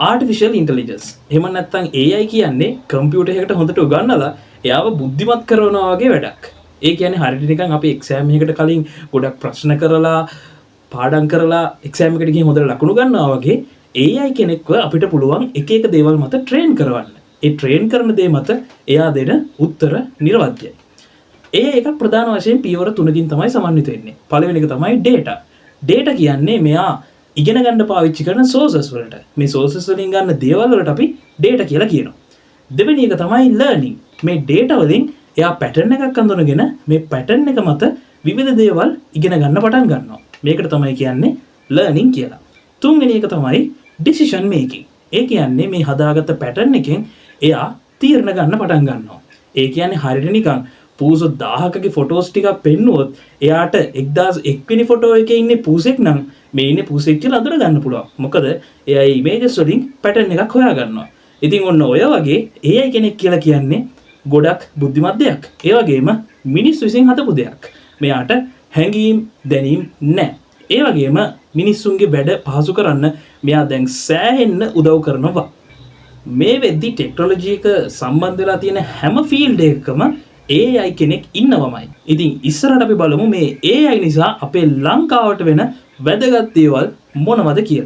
Artificial intelligence. එහෙම නැත්නම් AI කියන්නේ කම්පියුටර් එකකට හොඳට උගන්වලා එයාව බුද්ධිමත් කරනවා වගේ වැඩක්. ඒ කියන්නේ හරියට නිකන් අපි එක්සෑම් එකකට කලින් ගොඩක් ප්‍රශ්න කරලා පාඩම් කරලා එක්සෑම් එකට ගිහින් හොඳට ලකුණු ගන්නවා වගේ AI කෙනෙක්ව අපිට පුළුවන් එක එක දේවල් මත ට්‍රේන් කරවන්න. ඒ ට්‍රේන් කරන දේ මත එයා දෙන උත්තර නිර්වද්‍යයි. ඒ එක ප්‍රධාන වශයෙන් පියවර 3කින් තමයි සමන්විත වෙන්නේ. පළවෙනි එක තමයි data. data කියන්නේ මෙයා ඉගෙන ගන්න පාවිච්චි කරන sources වලට. මේ sources වලින් ගන්න දේවල් වලට අපි data කියලා කියනවා. දෙවෙනි එක තමයි learning. මේ data වලින් එයා pattern එකක් අඳුනගෙන මේ pattern එක මත විවිධ දේවල් ඉගෙන ගන්න පටන් ගන්නවා. මේකට තමයි කියන්නේ learning කියලා. තුන්වෙනි එක තමයි decision making. ඒ කියන්නේ මේ හදාගත්ත pattern එකෙන් එයා තීරණ ගන්න පටන් ගන්නවා. ඒ කියන්නේ හරියට නිකන් පූසෝ 1000කගේ ෆොටෝස් ටිකක් පෙන්නුවොත් එයාට 1001 වෙනි ෆොටෝ එකේ ඉන්නේ පූසෙක් නම් මේ ඉන්නේ පූසෙක් කියලා අඳුර ගන්න පුළුවන්. මොකද එයා ඉමේජස් වලින් pattern එකක් හොයා ගන්නවා. ඉතින් ඔන්න ඔය වගේ AI කෙනෙක් කියලා කියන්නේ ගොඩක් බුද්ධිමත් දෙයක්. ඒ වගේම මිනිස් විසින් හදපු දෙයක්. මෙයාට හැඟීම් දැනීම් නැහැ. ඒ වගේම මිනිස්සුන්ගේ වැඩ පහසු කරන්න මෙයා දැන් සෑහෙන්න උදව් කරනවා. මේ වෙද්දි ටෙක්නොලොජි එක සම්බන්ධ වෙලා තියෙන හැම ෆීල්ඩ් එකකම AI කෙනෙක් ඉන්නවමයි. ඉතින් ඉස්සරහට අපි බලමු මේ AI නිසා අපේ ලංකාවට වෙන වැදගත් දේවල් මොනවද කියලා.